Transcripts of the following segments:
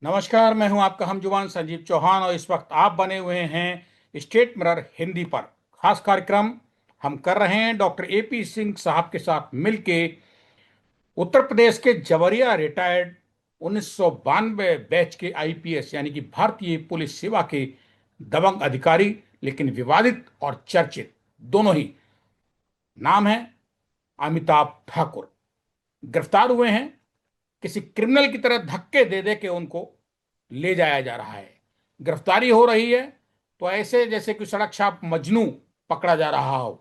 नमस्कार, मैं हूं आपका हमजुबान संजीव चौहान और इस वक्त आप बने हुए हैं स्टेट मिरर हिंदी पर। खास कार्यक्रम हम कर रहे हैं डॉक्टर एपी सिंह साहब के साथ मिलके। उत्तर प्रदेश के जवरिया रिटायर्ड 1992 बैच के आईपीएस यानी कि भारतीय पुलिस सेवा के दबंग अधिकारी, लेकिन विवादित और चर्चित दोनों ही नाम है अमिताभ ठाकुर। गिरफ्तार हुए हैं। किसी क्रिमिनल की तरह धक्के दे दे के उनको ले जाया जा रहा है। गिरफ्तारी हो रही है तो ऐसे जैसे कि सड़क छाप मजनू पकड़ा जा रहा हो।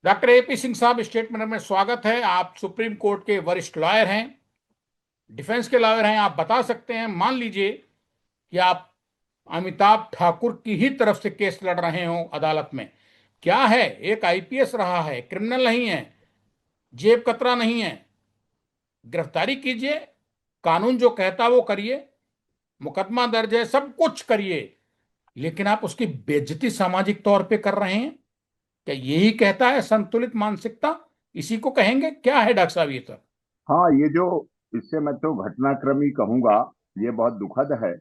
डॉक्टर एपी सिंह साहब, स्टेट मिनर में स्वागत है। आप सुप्रीम कोर्ट के वरिष्ठ लॉयर हैं, डिफेंस के लॉयर हैं। आप बता सकते हैं, मान लीजिए कि आप अमिताभ ठाकुर की ही तरफ से केस लड़ रहे हो अदालत में, क्या है, एक आईपीएस रहा है, क्रिमिनल नहीं है, जेब कतरा नहीं है, गिरफ्तारी कीजिए, कानून जो कहता वो करिए, मुकदमा दर्ज है, सब कुछ करिए, लेकिन आप उसकी बेइज्जती सामाजिक तौर पे कर रहे हैं। क्या यही कहता है संतुलित मानसिकता? इसी को कहेंगे? क्या है डॉक्टर साहब ये सब? हाँ, ये जो इससे मैं तो घटनाक्रम ही कहूंगा। ये बहुत दुखद है।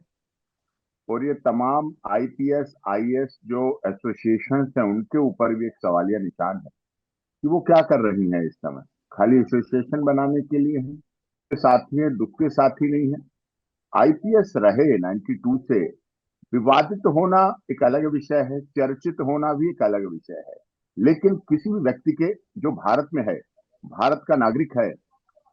और ये तमाम आईपीएस आईएएस जो एसोसिएशन हैं उनके ऊपर भी एक सवालिया निशान है कि वो क्या कर रही हैं इस समय। खाली एसोसिएशन बनाने के लिए है, के साथी है, दुख के साथी नहीं है। आईपीएस रहे 92 से। विवादित होना एक अलग विषय है, चर्चित होना भी एक अलग विषय है। लेकिन किसी भी व्यक्ति के जो भारत में है, भारत का नागरिक है,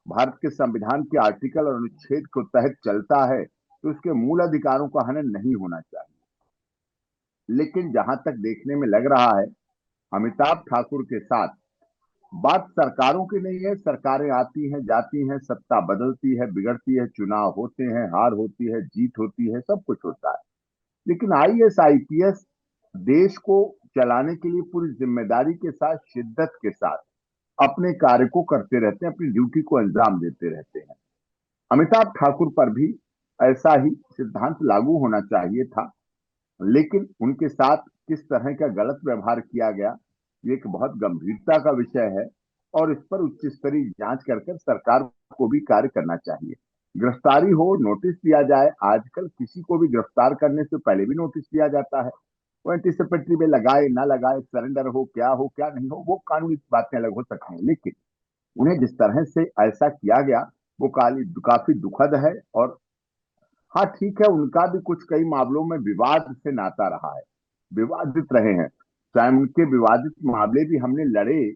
भारत के संविधान के आर्टिकल और अनुच्छेद के तहत चलता है, तो उसके मूल अधिकारों का हनन नहीं होना चाहिए। लेकिन जहां तक देखने में लग रहा है, अमिताभ ठाकुर के साथ बात सरकारों की नहीं है। सरकारें आती हैं, जाती हैं, सत्ता बदलती है, बिगड़ती है, चुनाव होते हैं, हार होती है, जीत होती है, सब कुछ होता है। लेकिन आईएएस आईपीएस देश को चलाने के लिए पूरी जिम्मेदारी के साथ, शिद्दत के साथ अपने कार्य को करते रहते हैं, अपनी ड्यूटी को अंजाम देते रहते हैं। अमिताभ ठाकुर पर भी ऐसा ही सिद्धांत लागू होना चाहिए था। लेकिन उनके साथ किस तरह का गलत व्यवहार किया गया, ये एक बहुत गंभीरता का विषय है। और इस पर उच्च स्तरीय जांच कर सरकार को भी कार्य करना चाहिए। गिरफ्तारी हो, नोटिस दिया जाए। आजकल किसी को भी गिरफ्तार करने से पहले भी नोटिस दिया जाता है। वो एंटीसिपेटरी में लगाए ना लगाए, सरेंडर हो क्या नहीं हो, वो कानूनी बातें अलग हो सकती हैं। लेकिन उन्हें जिस तरह से ऐसा किया गया, वो काफी दुखद है। और हाँ, ठीक है, उनका भी कुछ कई मामलों में विवाद से नाता रहा है, विवादित रहे हैं। चाहे उनके विवादित मामले भी हमने लड़े।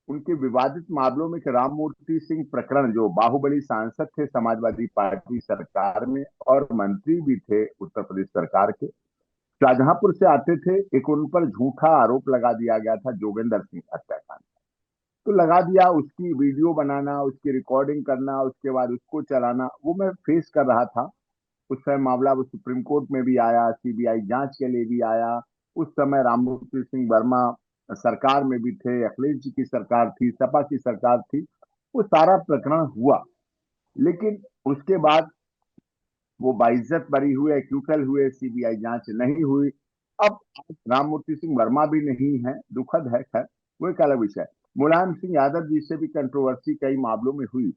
उनके विवादित मामलों में राम मूर्ति सिंह प्रकरण, जो बाहुबली सांसद थे समाजवादी पार्टी सरकार में और मंत्री भी थे उत्तर प्रदेश सरकार के, शाहजहांपुर से आते थे। एक उन पर झूठा आरोप लगा दिया गया था, जोगेंद्र सिंह हत्याकांड। तो लगा दिया, उसकी वीडियो बनाना, उसकी रिकॉर्डिंग करना, उसके बाद उसको चलाना, वो मैं फेस कर रहा था। उस समय मामला वो सुप्रीम कोर्ट में भी आया, सीबीआई जांच के लिए भी आया। उस समय राममूर्ति सिंह वर्मा सरकार में भी थे, अखिलेश जी की सरकार थी, सपा की सरकार थी। वो सारा प्रकरण हुआ। लेकिन उसके बाद वो बाइज्जत बरी हुए, एक्यूटल हुए, सीबीआई जांच नहीं हुई। अब राममूर्ति सिंह वर्मा भी नहीं है, दुखद है। खैर, वो एक अलग विषय है। मुलायम सिंह यादव जी से भी कंट्रोवर्सी कई मामलों में हुई।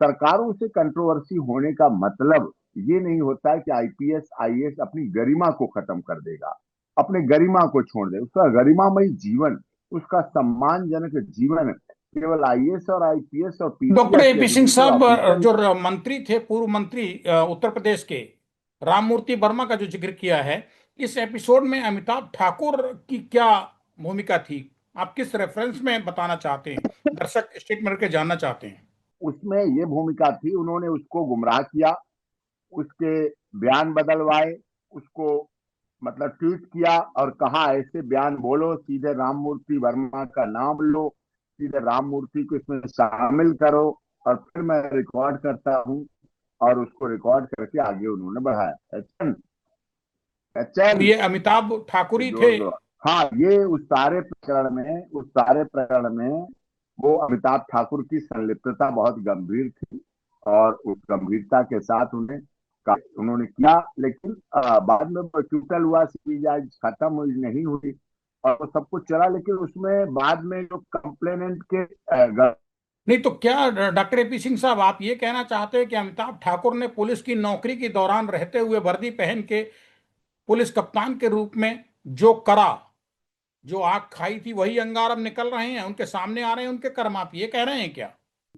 सरकारों से कंट्रोवर्सी होने का मतलब ये नहीं होता है कि आईपीएस आईएएस अपनी गरिमा को खत्म कर देगा, अपने गरिमा को छोड़ दे। उसका गरिमामय जीवन, उसका सम्मानजनक जीवन केवल आईएएस और आईपीएस और doctor PCR AP Singh executive साहब, ऑफिसर। जो मंत्री थे, पूर्व मंत्री उत्तर प्रदेश के राममूर्ति वर्मा का जो जिक्र किया है, इस एपिसोड में अमिताभ ठाकुर की क्या भूमिका थी? आप किस रेफरेंस में बताना चाहते हैं? दर्शक स्टेटमेंट के जानना चाहते हैं। उसमें ये भूमिका थी, उन्होंने उसको गुमराह किया, उसके बयान बदलवाए, उसको मतलब ट्वीट किया और कहा ऐसे बयान बोलो, सीधे राम मूर्ति वर्मा का नाम लो, सीधे राम मूर्ति को इसमें शामिल करो, और फिर मैं रिकॉर्ड करता हूं। और उसको रिकॉर्ड करके आगे उन्होंने बढ़ाया। एचएन, अब एचएन, ये अमिताभ ठाकुर ही थे? जोर दो। हाँ, ये उस सारे प्रकरण में वो अमिताभ ठाकुर की संलिप्तता बहुत गंभीर थी। और उस गंभीरता के साथ उन्होंने किया। लेकिन बाद में वो ट्यूटल हुआ, सीबीआई खत्म हुई नहीं हुई और वो सब कुछ चला। लेकिन उसमें बाद में जो कंप्लेनेंट के नहीं तो क्या डॉक्टर एपी सिंह साहब आप ये कहना चाहते हैं कि अमिताभ ठाकुर ने पुलिस की नौकरी के दौरान रहते हुए वर्दी पहन के पुलिस कप्तान के रूप में जो करा, जो आग खाई थी वही अंगार अब निकल रहे हैं, उनके सामने आ रहे हैं उनके कर्म, आप ये कह रहे हैं क्या?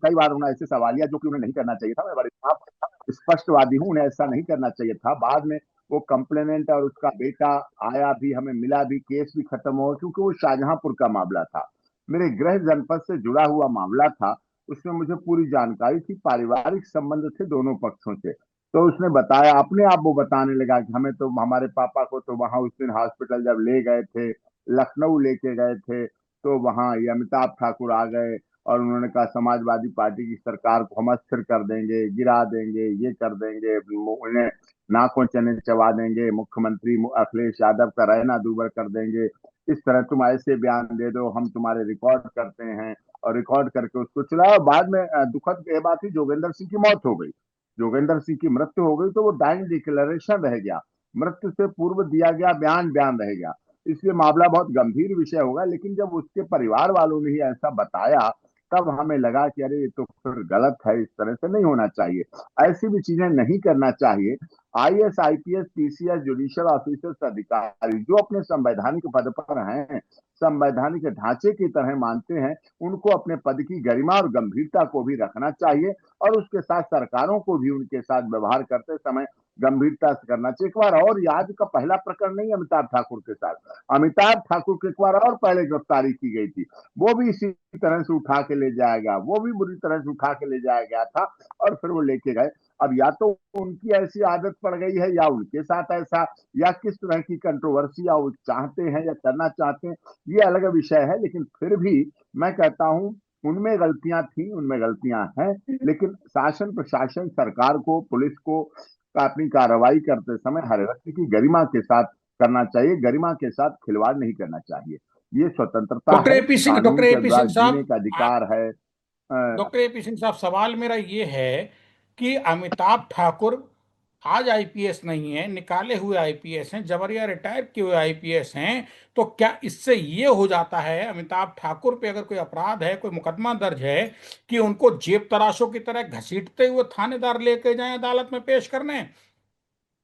कई बार उन्हें ऐसे सवालिया जो कि उन्हें नहीं करना चाहिए था, मैं बड़े साफ स्पष्टवादी हूँ, उन्हें ऐसा नहीं करना चाहिए था। बाद में वो कंप्लेनेंट और उसका बेटा आया भी, हमें मिला भी, केस भी खत्म हुआ, क्योंकि वो शाहजहांपुर का मामला था, मेरे गृह जनपद से जुड़ा हुआ मामला था। उसमें मुझे पूरी जानकारी थी, पारिवारिक संबंध थे दोनों पक्षों से। तो उसने बताया, अपने आप वो बताने लगा कि हमें तो, हमारे पापा को तो वहां उस दिन हॉस्पिटल जब ले गए थे, लखनऊ लेके गए थे, तो वहां ये अमिताभ ठाकुर आ गए और उन्होंने कहा समाजवादी पार्टी की सरकार को हम अस्थिर कर देंगे, गिरा देंगे, ये कर देंगे, उन्हें नाकों चने चबा देंगे, मुख्यमंत्री अखिलेश यादव का रहना दूभर कर देंगे, इस तरह तुम ऐसे बयान दे दो, हम तुम्हारे रिकॉर्ड करते हैं। और रिकॉर्ड करके उसको चलाया। बाद में दुखद ये बात थी, जोगेंद्र सिंह की मौत हो गई। जोगेंद्र सिंह की मृत्यु हो गई तो वो डाइंग डिक्लेरेशन रह गया, मृत्यु से पूर्व दिया गया बयान बयान रह गया। इसलिए मामला बहुत गंभीर विषय होगा। लेकिन जब उसके परिवार वालों ने ही ऐसा बताया, तब हमें लगा कि अरे ये तो फिर गलत है, इस तरह से नहीं होना चाहिए, ऐसी भी चीजें नहीं करना चाहिए। IAS, IPS, PCS, judicial officers, अधिकारी जो अपने संवैधानिक पद पर हैं, संवैधानिक ढांचे की तरह मानते हैं, उनको अपने पद की गरिमा और गंभीरता को भी रखना चाहिए, और उसके साथ सरकारों को भी उनके साथ व्यवहार करते समय गंभीरता से करना चाहिए। एक बार और याद का पहला प्रकरण नहीं अमिताभ ठाकुर के साथ, अमिताभ ठाकुर की एक बार और पहले गिरफ्तारी की गई थी, वो भी इसी तरह से उठा के ले जाया गया, वो भी बुरी तरह से उठा के ले जाया गया था, और फिर वो लेके गए। अब या तो उनकी ऐसी आदत पड़ गई है, या उनके साथ ऐसा, या किस तरह की कंट्रोवर्सी वो चाहते हैं या करना चाहते हैं, ये अलग विषय है। लेकिन फिर भी मैं कहता हूं, उनमें गलतियां थी, उनमें गलतियां हैं, लेकिन शासन प्रशासन, सरकार को, पुलिस को अपनी कार्रवाई करते समय हर व्यक्ति की गरिमा के साथ करना चाहिए, गरिमा के साथ खिलवाड़ नहीं करना चाहिए। ये स्वतंत्रता है, डॉक्टर कानून के एपी द्वारा सिंह जीने साहब, का अधिकार है। डॉक्टर एपी सिंह साहब, सवाल मेरा ये है कि अमिताभ ठाकुर आज आईपीएस नहीं है, निकाले हुए आईपीएस हैं, जबरिया रिटायर किए हुए आईपीएस हैं, तो क्या इससे ये हो जाता है अमिताभ ठाकुर पे अगर कोई अपराध है, कोई मुकदमा दर्ज है, कि उनको जेब तराशों की तरह घसीटते हुए थानेदार लेके जाएं अदालत में पेश करने?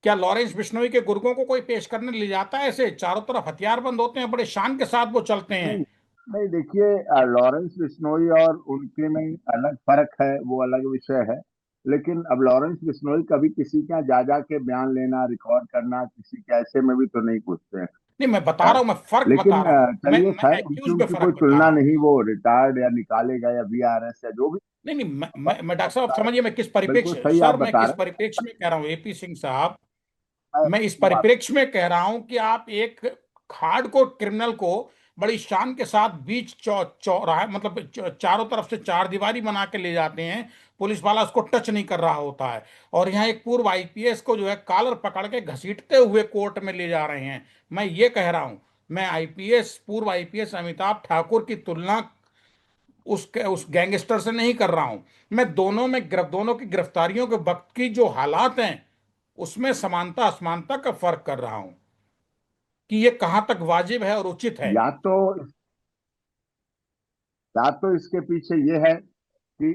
क्या लॉरेंस बिश्नोई के गुर्गों को कोई पेश करने ले जाता है? ऐसे चारों तरफ हथियार बंद होते हैं, बड़े शान के साथ वो चलते हैं। नहीं, नहीं, देखिए, लॉरेंस बिश्नोई और उनके में अलग फर्क है, वो अलग विषय है। लेकिन अब लॉरेंस बिश्नोई कभी किसी का जा जा के बयान लेना, रिकॉर्ड करना, किसी के ऐसे में भी तो नहीं पूछते नहीं, मैं बता हैं। रहा हूं, मैं फर्क बता लेकिन रहा हूं, मैं चलिए मैं खैर, उनकी एक्यूज पे उनकी कोई फर्क बता तुलना रहा हूं। नहीं, वो रिटायर्ड या निकाले गए या बीआरएस या जो भी। नहीं नहीं, मैं डॉक्टर साहब समझिए, मैं किस बिल्कुल परिप्रेक्ष्य, सही आप सर मैं बता किस रहे परिप्रेक्ष्य में कह रहा हूँ एपी सिंह साहब, हैं। मैं इस वो बात परिप्रेक्ष्य में कह रहा हूं कि आप एक हार्डकोर क्रिमिनल को बड़ी शान के साथ बीच चौराहे, मतलब चारों तरफ से चार दीवारी बना के ले जाते हैं, पुलिस वाला उसको टच नहीं कर रहा होता है, और यहाँ एक पूर्व आईपीएस को जो है कॉलर पकड़ के घसीटते हुए कोर्ट में ले जा रहे हैं। मैं ये कह रहा हूं, मैं आईपीएस, पूर्व आईपीएस अमिताभ ठाकुर की तुलना उस गैंगस्टर से नहीं कर रहा हूं। मैं दोनों की गिरफ्तारियों के वक्त की जो हालात हैं उसमें समानता असमानता का फर्क कर रहा हूं कि ये कहां तक वाजिब है और उचित है। या तो या तो इसके पीछे ये है कि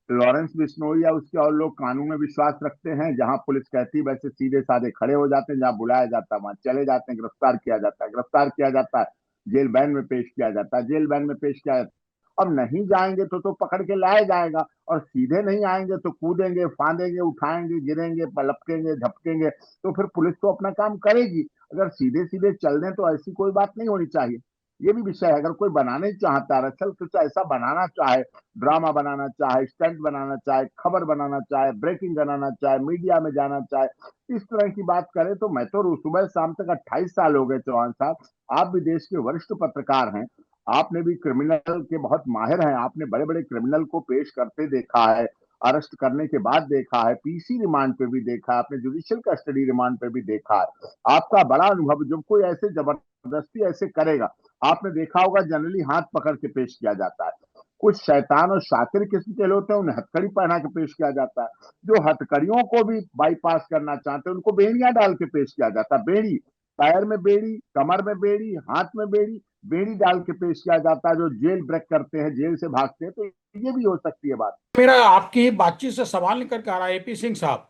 लॉरेंस बिश्नोई या उसके और लोग कानून में विश्वास रखते हैं, जहां पुलिस कहती है वैसे सीधे साधे खड़े हो जाते हैं, जहां बुलाया जाता है वहां चले जाते हैं, गिरफ्तार किया जाता है, गिरफ्तार किया जाता है, जेल बैन में पेश किया जाता है, जेल बैन में पेश किया जाता है। अब नहीं जाएंगे तो पकड़ के लाया जाएगा, और सीधे नहीं आएंगे तो कूदेंगे, फांदेंगे, उठाएंगे, गिरेंगे, पलपकेंगे, झपकेंगे, तो फिर पुलिस तो अपना काम करेगी। अगर सीधे सीधे चल दें तो ऐसी कोई बात नहीं होनी चाहिए। ये भी विषय है। अगर कोई बनाना ही चाहता है, दरअसल कुछ ऐसा बनाना चाहे, ड्रामा बनाना चाहे, स्टंट बनाना चाहे, खबर बनाना चाहे, ब्रेकिंग बनाना चाहे, मीडिया में जाना चाहे, इस तरह की बात करें, तो मैं तो सुबह शाम तक 28 साल हो गए चौहान साहब, आप भी देश के वरिष्ठ पत्रकार हैं, आपने भी क्रिमिनल के बहुत माहिर हैं, आपने बड़े बड़े क्रिमिनल को पेश करते देखा है, अरेस्ट करने के बाद देखा है, पीसी रिमांड पे भी देखा है, आपने जुडिशियल कस्टडी रिमांड पे भी देखा है। आपका बड़ा अनुभव, जब कोई ऐसे जबरदस्ती ऐसे करेगा, आपने देखा होगा जनरली हाथ पकड़ के पेश किया जाता है। कुछ शैतान और शातिर किस्म के होते हैं, उन्हें हथकड़ी पहना के पेश किया जाता है। जो हथकड़ियों को भी बाईपास करना चाहते हैं, उनको बेड़ियां डाल के पेश किया जाता है। बेड़ी, पैर में बेड़ी, कमर में बेड़ी, हाथ में बेड़ी, बेड़ी डाल के पेश किया जाता है, जो जेल ब्रेक करते हैं, जेल से भागते हैं, तो ये भी हो सकती है बात। मेरा आपकी बातचीत से सवाल निकल कर आ रहा है एपी सिंह साहब,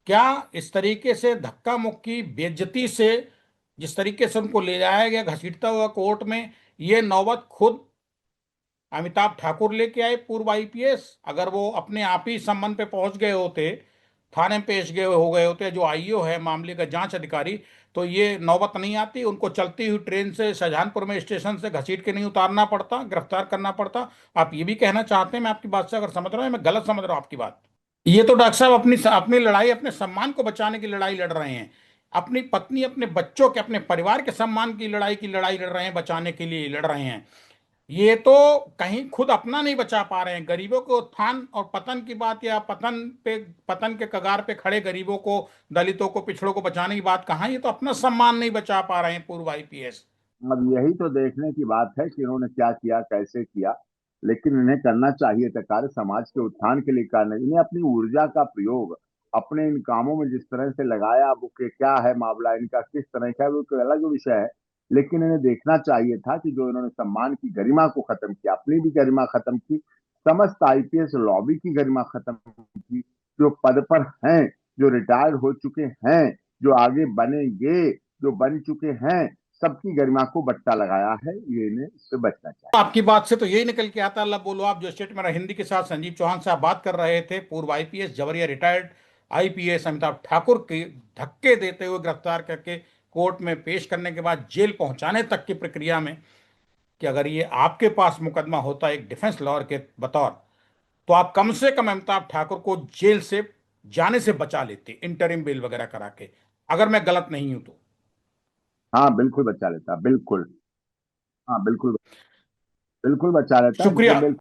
क्या इस तरीके से धक्का मुक्की बेइज्जती से जिस तरीके से उनको ले जाया गया घसीटता हुआ कोर्ट में, ये नौबत खुद अमिताभ ठाकुर लेके आए पूर्व आईपीएस? अगर वो अपने आप ही संबंध पे पहुंच गए होते, थाने में पेश गए हो गए होते जो आईओ है मामले का जांच अधिकारी, तो ये नौबत नहीं आती, उनको चलती हुई ट्रेन से शाहजहांपुर में स्टेशन से घसीट के नहीं उतारना पड़ता, गिरफ्तार करना पड़ता। आप ये भी कहना चाहते हैं, मैं आपकी बात से अगर समझ रहा हूँ, मैं गलत समझ रहा हूँ आपकी बात? ये तो डॉक्टर साहब अपनी अपनी लड़ाई, अपने सम्मान को बचाने की लड़ाई लड़ रहे हैं, अपनी पत्नी, अपने बच्चों के, अपने परिवार के सम्मान की लड़ाई लड़ रहे हैं, बचाने के लिए लड़ रहे हैं। ये तो कहीं खुद अपना नहीं बचा पा रहे हैं। गरीबों के उत्थान और पतन की बात, या पतन के कगार पे खड़े गरीबों को, दलितों को, पिछड़ों को बचाने की बात कहाँ? ये तो अपना सम्मान नहीं बचा पा रहे हैं पूर्व आईपीएस। अब यही तो देखने की बात है कि इन्होंने क्या किया, कैसे किया। लेकिन इन्हें करना चाहिए था कार्य, समाज के उत्थान के लिए करना। इन्हें अपनी ऊर्जा का प्रयोग अपने इन कामों में जिस तरह से लगाया, अब के क्या है मामला इनका, किस तरह का है, वो एक अलग विषय है। लेकिन इन्हें देखना चाहिए था कि जो इन्होंने सम्मान की गरिमा को खत्म किया, अपनी भी गरिमा खत्म की, समस्त आईपीएस लॉबी की गरिमा खत्म की, जो पद पर हैं, जो रिटायर्ड हो चुके हैं, जो आगे बनेंगे, जो बन चुके हैं, सबकी गरिमा को बट्टा लगाया है। ये इन्हें इससे बचना चाहिए। आपकी बात से तो यही निकल के आता, अल्लाह बोलो आप, जो स्टेट में हिंदी के साथ संजीव चौहान साहब बात कर रहे थे, पूर्व आईपीएस जवरिया रिटायर्ड आईपीएस अमिताभ ठाकुर के धक्के देते हुए गिरफ्तार करके कोर्ट में पेश करने के बाद जेल पहुंचाने तक की प्रक्रिया में, कि अगर ये आपके पास मुकदमा होता एक डिफेंस लॉयर के बतौर, तो आप कम से कम अमिताभ ठाकुर को जेल से जाने से बचा लेते, इंटरिम बेल वगैरह करा के, अगर मैं गलत नहीं हूं तो। हाँ बिल्कुल बचा लेता, बिल्कुल। हाँ बिल्कुल, बिल्कुल बचा लेता शुक्रिया। इंटरमेल।